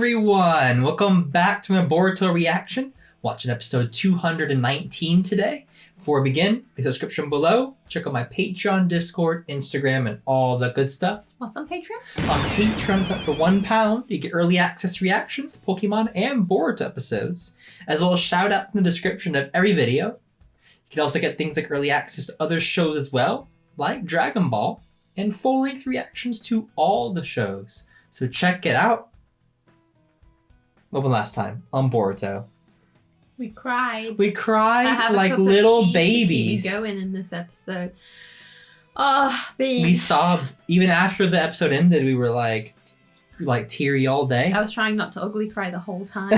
everyone! Welcome back to my Boruto reaction. Watching episode 219 today. Before we begin, the description below. Check out my Patreon, Discord, Instagram, and all the good stuff. What's on Patreon? On Patreon, for £1, you get early access reactions, Pokemon, and Boruto episodes, as well as shout-outs in the description of every video. You can also get things like early access to other shows as well, like Dragon Ball, and full-length reactions to all the shows. So check it out. What was last time? On Boruto. We cried. We cried like little babies. To keep me going in this episode. Oh, babe. We sobbed. Even after the episode ended, we were like teary all day. I was trying not to ugly cry the whole time.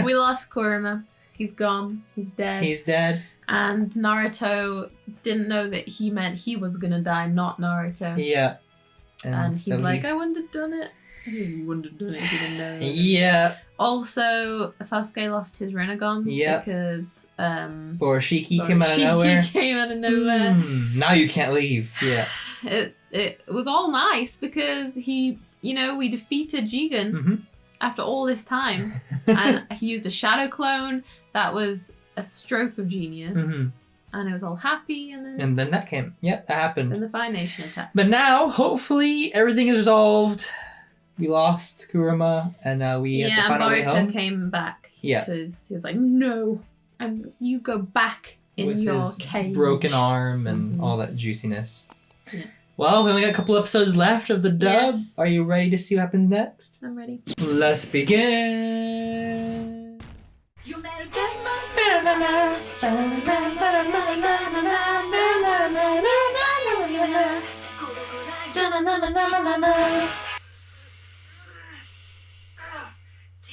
We lost Kurama. He's gone. He's dead. He's dead. And Naruto didn't know that he meant he was gonna die, not Naruto. Yeah. And he's like, I wouldn't have done it. He wouldn't have done it if he didn't know. Yeah. Also, Sasuke lost his Rinnegan because Isshiki came out of nowhere. Came out of nowhere. Now you can't leave. Yeah. It was all nice because he, we defeated Jigen after all this time, and he used a shadow clone. That was a stroke of genius, and it was all happy. And then that came. Yep, that happened. Then the Fire Nation attacked. But now, hopefully, everything is resolved. We lost Kurama, and we had to find our way home. Yeah, Boruto came back. Yeah. He was like, no, you go back in with your his cage. Broken arm and all that juiciness. Yeah. Well, we only got a couple episodes left of the dub. Yes. Are you ready to see what happens next? I'm ready. Let's begin. You better get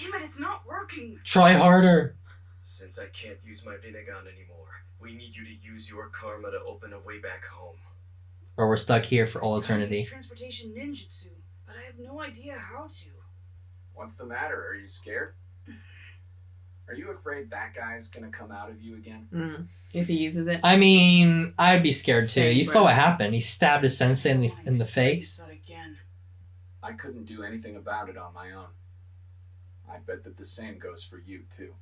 Damn it, it's not working. Try harder. Since I can't use my Rinnegan anymore, we need you to use your karma to open a way back home. Or we're stuck here for all eternity. I use transportation ninjutsu, but I have no idea how to. What's the matter? Are you scared? Are you afraid that guy's gonna come out of you again? If he uses it. I mean, I'd be scared too. You saw what happened. He stabbed his sensei in the face. I couldn't do anything about it on my own. I bet that the same goes for you too.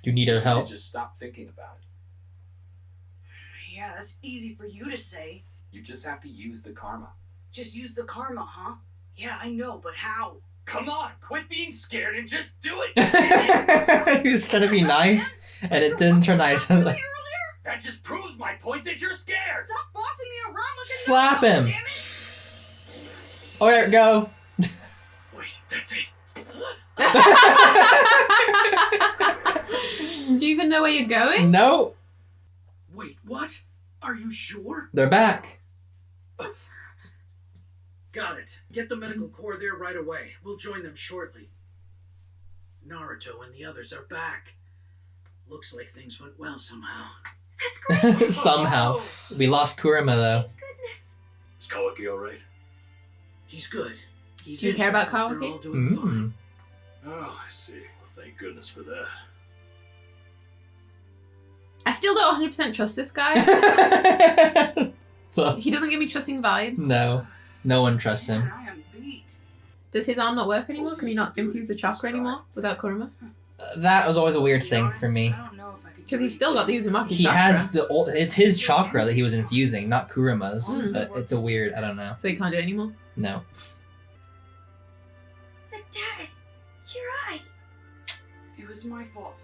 You need our help. Just stop thinking about it. Yeah, that's easy for you to say. You just have to use the karma. Just use the karma, huh? Yeah, I know, but how? Come on, quit being scared and just do it! He was trying to be nice, and it didn't turn nice. That just proves my point that you're scared! Stop bossing me around like a Slap him! Damn it. Oh, there we go. Wait, that's it. Do you even know where you're going? No. Wait, what? Are you sure? They're back. Got it. Get the medical corps there right away. We'll join them shortly. Naruto and the others are back. Looks like things went well somehow. That's great. Somehow. We lost Kurama though. Goodness. Is Kawaki alright? He's good. Do you care about They're all Kawaki? doing fine. Oh, I see. Well, thank goodness for that. I still don't 100% trust this guy. So, He doesn't give me trusting vibes. No one trusts him. Man, I am beat. Does his arm not work anymore? Can he not infuse the chakra anymore without Kurama? That was always a weird thing for me. I don't know if I could. Because he's still got the uzumaki He chakra. has it's his chakra that he was infusing, not Kurama's. But it's a weird, I don't know. So he can't do it anymore? No. But Dad, you're right. It was my fault.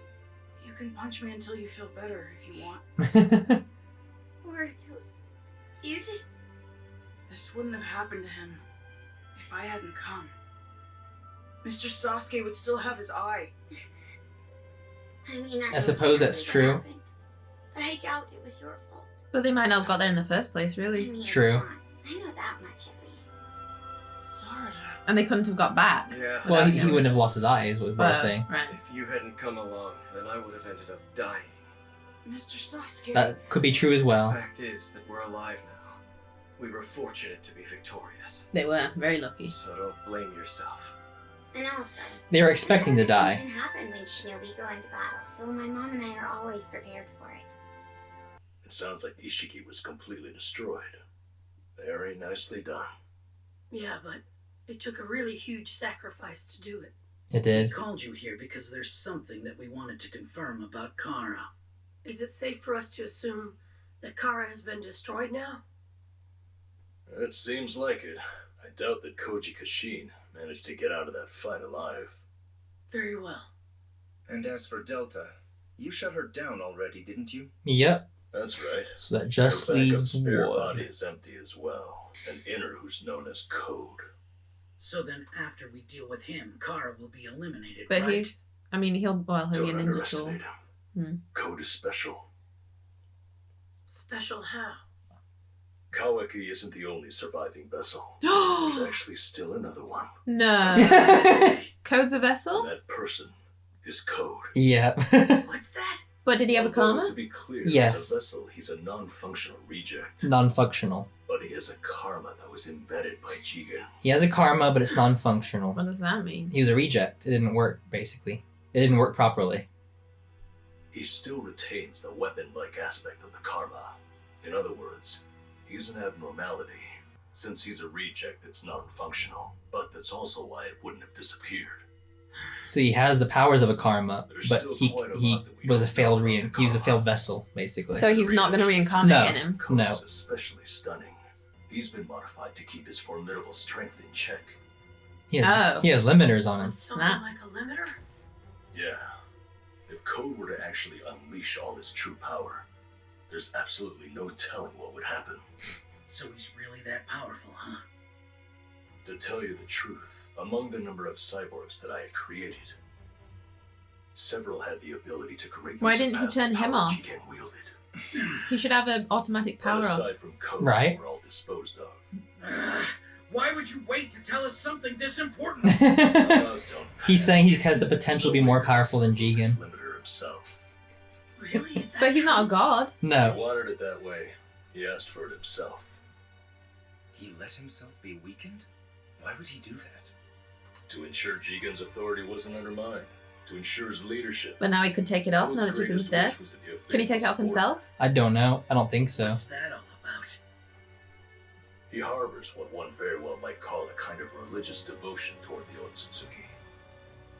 You can punch me until you feel better if you want. Or you did. This wouldn't have happened to him if I hadn't come. Mr. Sasuke would still have his eye. I suppose that's true. Happened, but I doubt it was your fault. But they might not have got there in the first place, really. I mean, True. I know that much at least. Sorry. And they couldn't have got back. Yeah. Well, he wouldn't have lost his eyes, was what I'm saying. Right. If you hadn't come along, then I would have ended up dying. Mr. Sasuke. That could be true as well. The fact is that we're alive now. We were fortunate to be victorious. They were. Very lucky. So don't blame yourself. And also, They were expecting to die. Something can happen when shinobi go into battle, so my mom and I are always prepared for it. It sounds like Isshiki was completely destroyed. Very nicely done. Yeah, but It took a really huge sacrifice to do it. It We did. called you here because there's something that we wanted to confirm about Kara. Is it safe for us to assume that Kara has been destroyed now? It seems like it. I doubt that Koji Kashin managed to get out of that fight alive. Very well. And as for Delta, you shut her down already, didn't you? Yep. That's right. So that just Her backup leaves spare one. body is empty as well. An inner who's known as Code. So then after we deal with him, Kara will be eliminated, But right? he'll be a Don't ninja tool. underestimate him. Code is special. Special how? Kawaki isn't the only surviving vessel. There's actually still another one. No. Code's a vessel? And that person is Code. Yep. What's that? But did he have a Although, karma? to be clear, Yes. as a vessel, he's a non-functional reject. Non-functional. But he has a karma that was embedded by Jigen. He has a karma, but it's non-functional. What does that mean? He was a reject. It didn't work, basically. It didn't work properly. He still retains the weapon-like aspect of the karma. In other words, he's an abnormality. Since he's a reject that's non-functional, but that's also why it wouldn't have disappeared. So he has the powers of a karma, There's but still he quite a he lot that we was a don't failed know about the he was a karma. failed vessel, basically. So he's not going to reincarnate No. in him? Code No. is especially stunning. He's been modified to keep his formidable strength in check. he has Oh. he has limiters on him. Something Snap. like a limiter? Yeah. If Code were to actually unleash all his true power, there's absolutely no telling what would happen. So he's really that powerful, huh? To tell you the truth, among the number of cyborgs that I had created, several had the ability to greatly Why didn't you surpass the turn him power off? Jigen wielded. He should have an automatic But power off. aside from Code, Right. we're all disposed of. Why would you wait to tell us something this important? He's saying he has the potential to be more powerful than Jigen. Limiter himself. Really? Is that But he's not a true? god. He No. wanted it that way. He asked for it himself. He let himself be weakened? Why would he do that? To ensure Jigen's authority wasn't undermined. To ensure his leadership. But now he could take it off now that Code's Jigen's greatest dead. wish was to be a Can he take it faithful off himself? I don't know. I don't think so. What's that all about? He harbors what one very well might call a kind of religious devotion toward the Otsutsuki.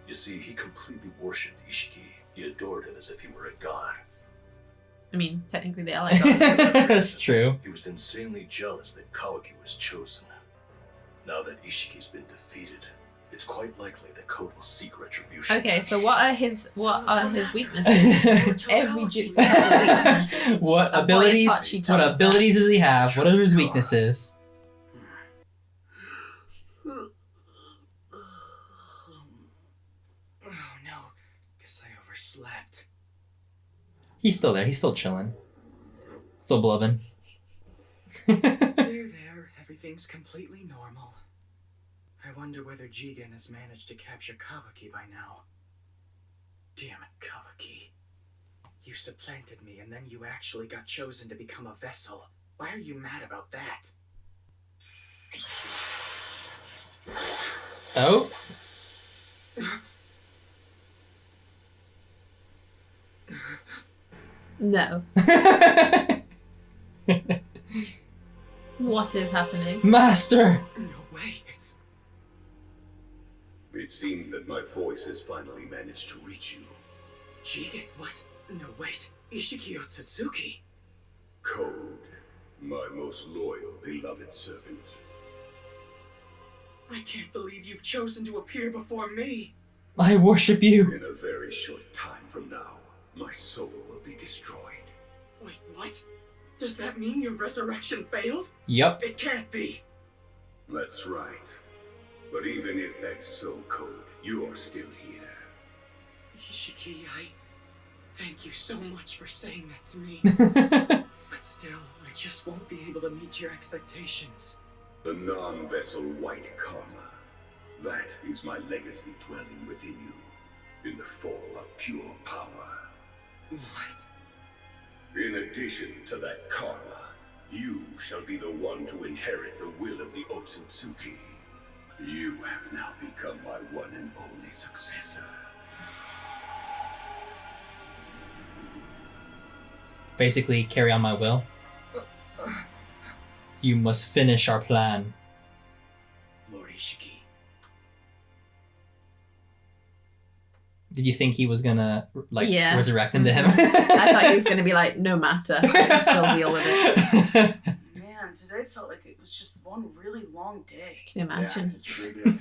You see, he completely worshipped Isshiki. He adored him as if he were a god. I mean, technically they are like gods. That's true. He was insanely jealous that Kawaki was chosen. Now that Ishiki's been defeated, it's quite likely that Code will seek retribution. Okay, so what are his weaknesses? Every jutsu has a weakness. What A abilities? Boyatachi What tells us abilities does he have? What are his weaknesses? Oh no, guess I overslept. He's still there. He's still chilling. Still blubbing. There, everything's completely normal. I wonder whether Jigen has managed to capture Kawaki by now. Damn it, Kawaki. You supplanted me and then you actually got chosen to become a vessel. Why are you mad about that? Oh. No. What is happening? Master. No way, it's... It seems that my voice has finally managed to reach you. Jigen, what? No, wait. Ishiki Otsutsuki. Code, my most loyal, beloved servant. I can't believe you've chosen to appear before me. I worship you. In a very short time from now, my soul will be destroyed. Wait, what? Does that mean your resurrection failed? Yup. It can't be. That's right. But even if that's so, Code, you're still here. Ishiki, I thank you so much for saying that to me. But still, I just won't be able to meet your expectations. The non-vessel white karma. That is my legacy dwelling within you, in the form of pure power. What? In addition to that karma, you shall be the one to inherit the will of the Otsutsuki. You have now become my one and only successor. Basically, carry on my will. You must finish our plan. Lord Isshiki, Did you think he was gonna Yeah. resurrect into him? I thought he was going to be like, no matter, I can still deal with it. Man, today felt like it was just one really long day. Can you imagine? Yeah, it sure did.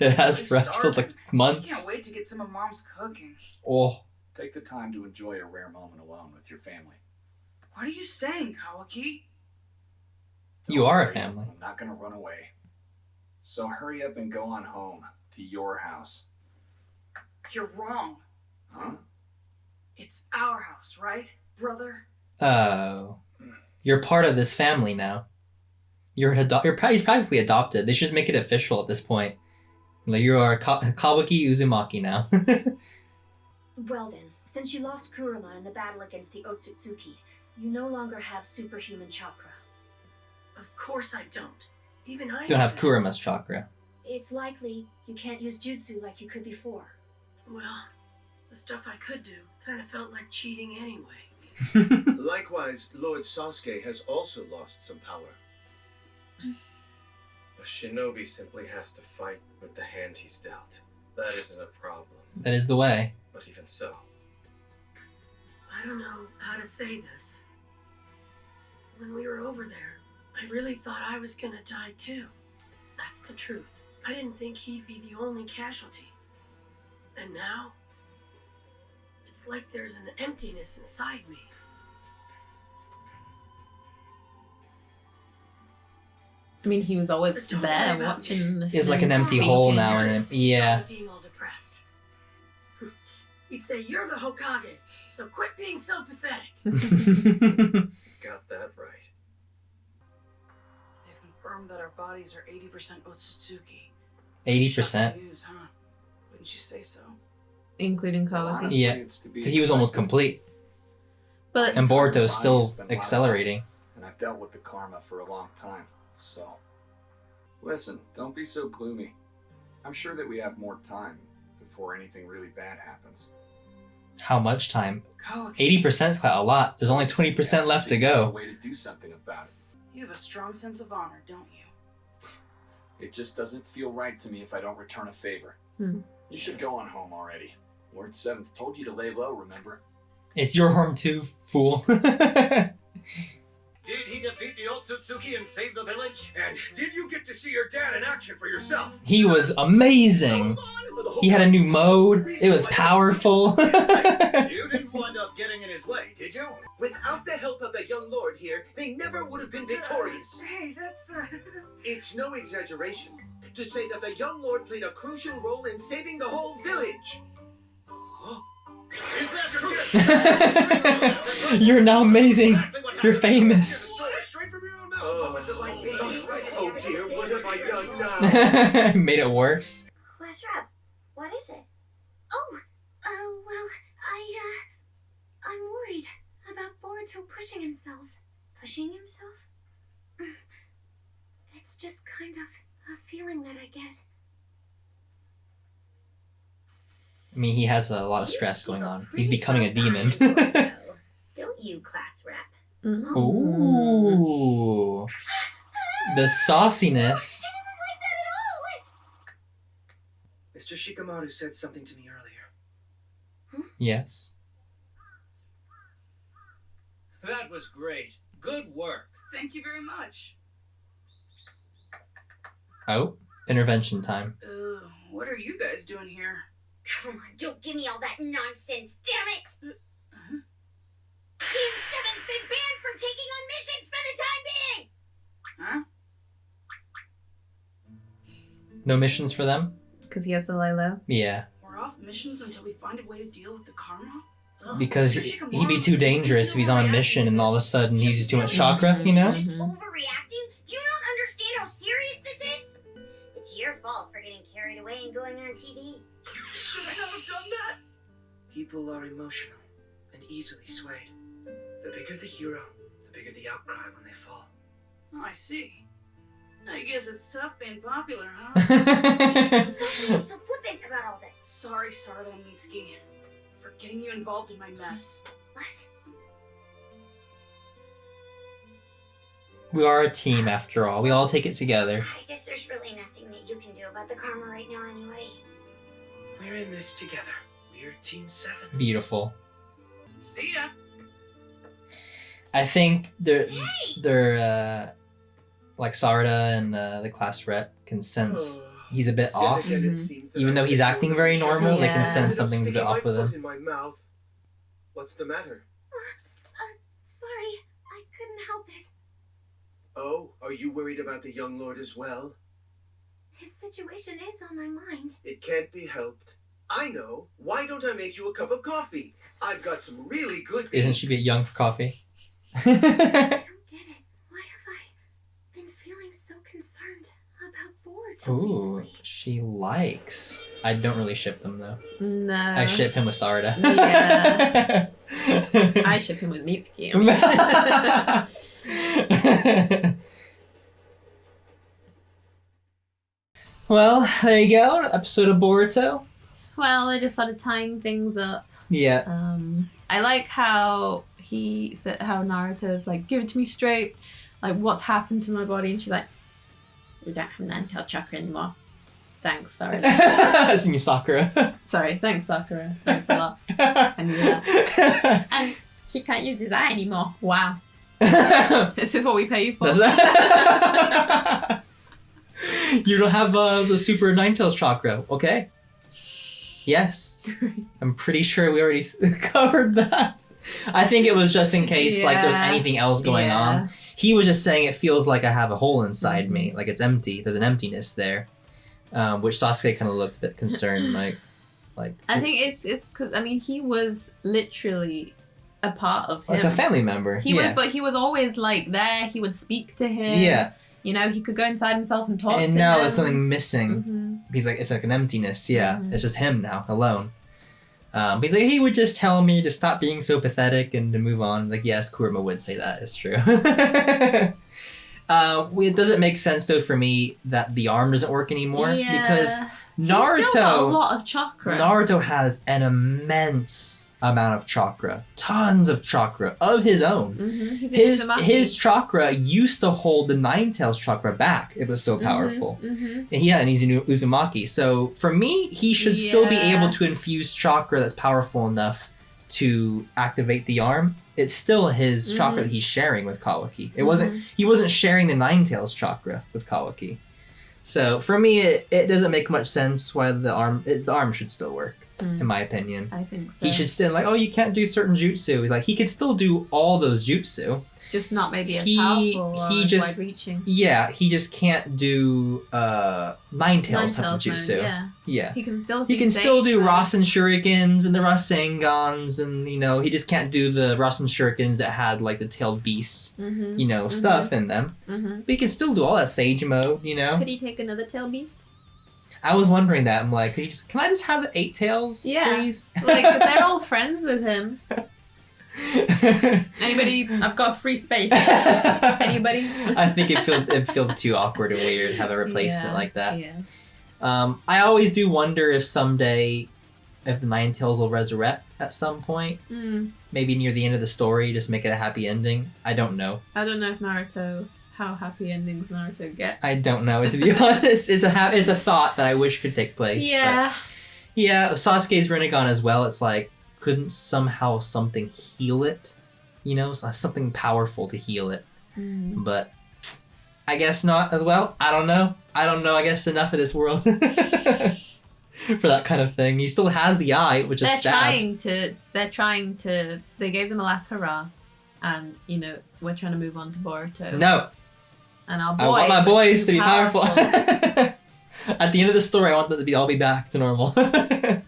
It has really for us feels like starving. I months. can't wait to get some of Mom's cooking. Oh, Take the time to enjoy a rare moment alone with your family. What are you saying, Kawaki? you are a Don't worry, family. I'm not gonna run away. So hurry up and go on home to your house. You're wrong. Huh? It's our house, right, brother? Oh, you're part of this family now. He's practically adopted. They should just make it official at this point. Like you are Kawaki Uzumaki now. Well then, since you lost Kurama in the battle against the Otsutsuki, you no longer have superhuman chakra. Of course I don't. Even I Don't know have that. Kurama's chakra. It's likely you can't use jutsu like you could before. Well, the stuff I could do kind of felt like cheating anyway. Likewise, Lord Sasuke has also lost some power. A shinobi simply has to fight with the hand he's dealt. That isn't a problem. That is the way. But even so, I don't know how to say this. When we were over there, I really thought I was gonna die too. That's the truth. I didn't think he'd be the only casualty. And now, it's like there's an emptiness inside me. I mean, he was always But don't there worry about watching this. It's like an empty hole now in him. Yeah. Being all depressed. He'd say, "You're the Hokage, so quit being so pathetic." got that right. They've confirmed that our bodies are 80% Otsutsuki. 80%. Shocking news, huh? Wouldn't you say so? Including Well, Kawaki. honestly, Yeah. it's to be He was almost expected. complete. But And Boruto is still It's been a lot of fun, accelerating. And I've dealt with the karma for a long time, so... Listen, don't be so gloomy. I'm sure that we have more time before anything really bad happens. How much time? Kawaki, 80% is quite a lot. There's only 20% left to Figure out a go. way to do something about it. you have a strong sense of honor, don't you? It just doesn't feel right to me if I don't return a favor. Hmm. You should go on home already. Lord Seventh told you to lay low, remember? It's your home too, fool. Did he defeat the Otsutsuki and save the village? And did you get to see your dad in action for yourself? He was amazing. He had a new mode. It was powerful. You didn't wind up getting in his way, did you? Without the help of the young lord here, they never would have been victorious. Hey, that's It's no exaggeration to say that the young lord played a crucial role in saving the whole village. Is that true? You're now amazing. You're famous. Straight from your own mouth. What was it like being Oh dear, what have I done now? Made it worse. Class rep, what is it? Oh, well, I'm worried about Boruto pushing himself. Pushing himself? It's just kind of a feeling that I get. I mean, he has a lot of stress going on. He's becoming a demon. Don't you, class rep? Ooh. The sauciness. Mr. Shikamaru said something to me earlier. Yes. That was great. Good work. Thank you very much. Oh, intervention time. What are you guys doing here? Come on, don't give me all that nonsense, damn it! Team 7's been banned from taking on missions for the time being! Huh? No missions for them? because he has to lay low. Yeah. We're off missions until we find a way to deal with the karma? Because he'd be too dangerous if he's on a mission and all of a sudden he uses too much chakra, you know? Overreacting? Do you not understand how serious this is? It's your fault for getting carried away and going on TV. Should I not have done that? People are emotional and easily swayed. The bigger the hero, the bigger the outcry when they fall. Oh, I see. I guess it's tough being popular, huh? Stop being so flippant about all this. Sorry, Sarda and Mitsuki, for getting you involved in my mess. What? We are a team after all. We all take it together. I guess there's really nothing that you can do about the karma right now anyway. We're in this together. We're Team 7. Beautiful. See ya. I think they're like Sarda and the class rep can sense he's a bit off. Even though he's acting very normal, they can sense something's a bit off with him. In my mouth. What's the matter? Sorry, I couldn't help it. Oh, are you worried about the young lord as well? His situation is on my mind. It can't be helped. I know. Why don't I make you a cup of coffee? I've got some really good... Isn't she a bit young for coffee? I don't get it. Why have I been feeling so concerned about Boruto recently? She likes. I don't really ship them though. No. I ship him with Sarda. Yeah. I ship him with Mitsuki. Well, there you go. An episode of Boruto. Well, they just started tying things up. Yeah. I like how he said how Naruto's like, give it to me straight. Like, what's happened to my body? And she's like, we don't have an antel chakra anymore. Thanks, sorry. That's me, Sakura. Sorry, thanks, Sakura. Thanks a lot. I knew that. And he can't use his eye anymore. Wow. This is what we pay you for. You don't have the Super Ninetales chakra, okay? Yes. I'm pretty sure we already covered that. I think it was just in case like there's anything else going on. He was just saying it feels like I have a hole inside me, like it's empty. There's an emptiness there, which Sasuke kind of looked a bit concerned, like. I think it's because I mean he was literally a part of him, like a family member. He was, but he was always like there. He would speak to him. Yeah. You know, he could go inside himself and talk to him. And now there's something missing. He's like, it's like an emptiness. Yeah, it's just him now, alone. But he's like, he would just tell me to stop being so pathetic and to move on. Like, yes, Kurama would say that. It's true. It doesn't make sense, though, for me that the arm doesn't work anymore. Yeah. Because Naruto... He's still got a lot of chakra. Naruto has an immense amount of chakra. Tons of chakra of his own. He's His chakra used to hold the Ninetales chakra back. It was so powerful. And he's an Uzumaki. So for me, he should still be able to infuse chakra that's powerful enough to activate the arm. It's still his chakra that he's sharing with Kawaki. It wasn't. He wasn't sharing the Ninetales chakra with Kawaki. So for me, it doesn't make much sense why the arm should still work. In my opinion, I think so. He should still like, oh, you can't do certain jutsu. Like he could still do all those jutsu, just not maybe as powerful or as wide-reaching. Yeah, he just can't do Ninetales type of jutsu. Yeah. He can still. Do Rasen Shurikens and the Rasengans, and he just can't do the Rasen Shurikens that had like the tailed beast, stuff in them. But he can still do all that Sage mode. Could he take another tailed beast? I was wondering that. I'm like, can I just have the 8 tails, please? Like, they're all friends with him. Anybody? I've got free space. Anybody? I think it'd feel too awkward and weird to have a replacement like that. Yeah. I always do wonder if someday, if the Ninetales will resurrect at some point. Maybe near the end of the story, just make it a happy ending. I don't know. I don't know if how happy endings Naruto gets. I don't know, to be honest. It's a thought that I wish could take place. Yeah. But yeah, Sasuke's Rinnegan as well. It's like, couldn't somehow something heal it? Something powerful to heal it. But I guess not as well. I don't know. I guess enough of this world for that kind of thing. He still has the eye, which is stabbed. They gave them a last hurrah. And, we're trying to move on to Boruto. No. And our boys. I want my boys to be powerful. At the end of the story, I want them to all be back to normal. Meanwhile,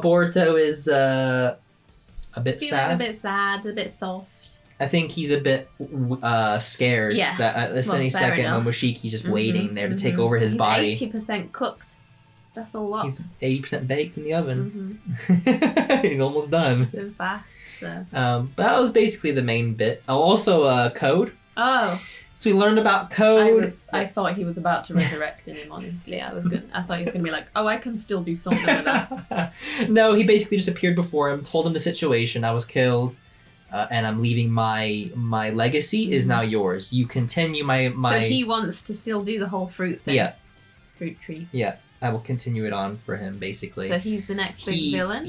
Boruto is a bit sad. A bit sad, a bit soft. I think he's a bit scared that at any second when Ishiki's just waiting there to take over his body. He's 80% cooked. That's a lot. He's 80% baked in the oven. He's almost done. It's been fast, so. But that was basically the main bit. Also, Code. Oh. So we learned about Code. I thought he was about to resurrect him, honestly. I thought he was going to be like, oh, I can still do something with that. No, he basically just appeared before him, told him the situation. I was killed, and I'm leaving my legacy is now yours. You continue my... So he wants to still do the whole fruit thing. Yeah. Fruit tree. Yeah. I will continue it on for him, basically. So he's the next big villain?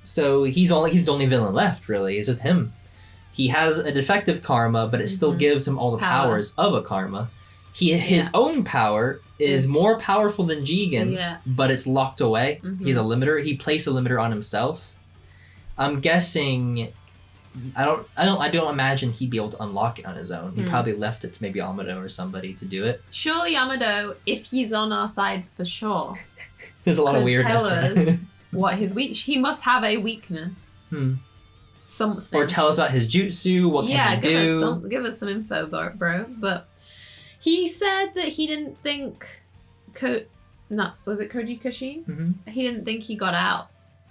So he's the only villain left, really. It's just him. He has a defective karma, but it still gives him all the powers of a karma. His own power is more powerful than Jigen, but it's locked away. He's a limiter. He placed a limiter on himself. I'm guessing. I don't imagine he'd be able to unlock it on his own. He probably left it to maybe Amado or somebody to do it. Surely Amado, if he's on our side for sure, there's a lot of weirdness. Tell us what his he must have a weakness. Something. Or tell us about his jutsu. What can he do? Give us some info, bro. But he said that he didn't think was it Koji Kashin? He didn't think he got out,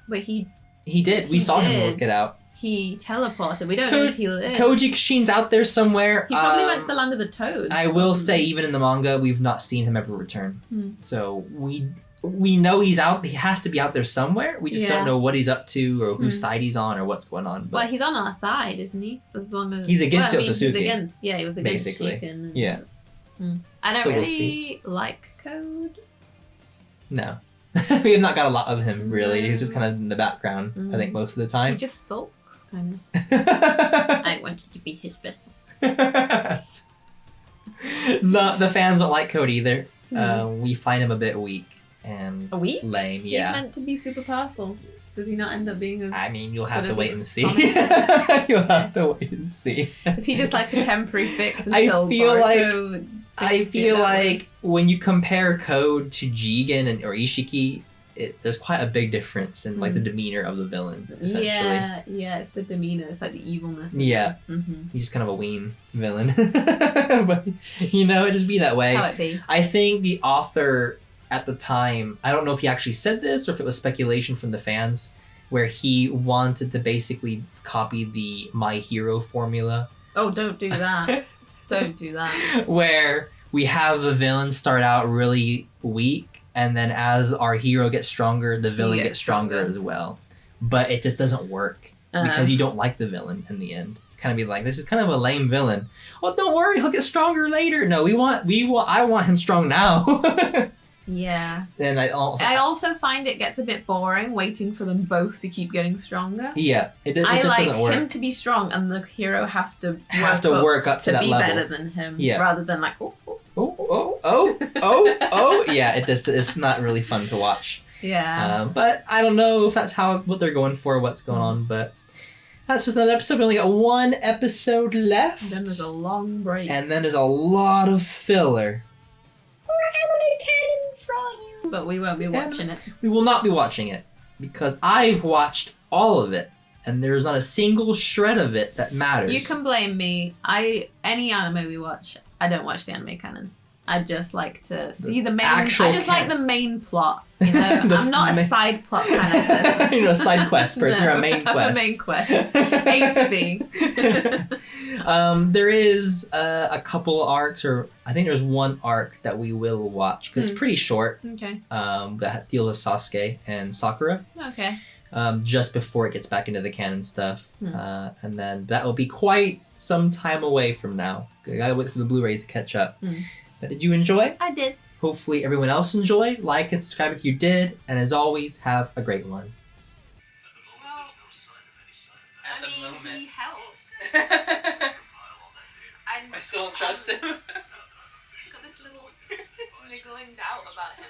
but he did. We saw him get out. He teleported. We don't know if he lived. Koji Kashin's out there somewhere. He probably went to the land of the toads. I will say, even in the manga, we've not seen him ever return. So we know he's out. He has to be out there somewhere. We just don't know what he's up to or whose side he's on or what's going on. But well, he's on our side, isn't he? As long as he's against Otsutsuki. He was against basically. Jigen. Yeah. I don't really like Code. No. We have not got a lot of him, really. He's just kind of in the background, I think, most of the time. He just sulks, kind of. I want you to be his best. The fans don't like Code either. We find him a bit weak and lame. Yeah, he's meant to be super powerful. Does he not end up being? You'll have to wait and see. You'll have to wait and see. Is he just like a temporary fix until I feel like when you compare Code to Jigen or Isshiki, there's quite a big difference in like the demeanor of the villain. Essentially, yeah, it's the demeanor. It's like the evilness. Yeah, he's just kind of a ween villain, but it just be that way. How it be. I think the author at the time, I don't know if he actually said this or if it was speculation from the fans, where he wanted to basically copy the My Hero formula. Oh, don't do that. Don't do that. Where we have the villain start out really weak, and then as our hero gets stronger, the villain gets stronger as well. But it just doesn't work because you don't like the villain in the end. You kind of be like, this is kind of a lame villain. Well, don't worry, he'll get stronger later. No, I want him strong now. Yeah. And I also find it gets a bit boring waiting for them both to keep getting stronger. Yeah, it just doesn't work. I like him to be strong and the hero have to work up to that be level. better than him, rather than like yeah, it's not really fun to watch. Yeah. But I don't know if that's what they're going for, what's going on, but that's just another episode. We only got one episode left. And then there's a long break. And then there's a lot of filler. But we won't be watching it. We will not be watching it because I've watched all of it and there's not a single shred of it that matters. You can blame me. Any anime we watch, I don't watch the anime canon. I just like to see the main. Like the main plot. You know, I'm not a side plot kind of person. You're a side quest person. You're a main quest. I'm a main quest. A to B. There is a couple arcs, or I think there's one arc that we will watch because it's pretty short. Okay. That deals with Sasuke and Sakura. Okay. Just before it gets back into the canon stuff, and then that will be quite some time away from now. I gotta wait for the Blu-rays to catch up. But did you enjoy? I did. Hopefully everyone else enjoyed. Like and subscribe if you did. And as always, have a great one. He helped. I still don't trust him. Got this little niggling doubt about him.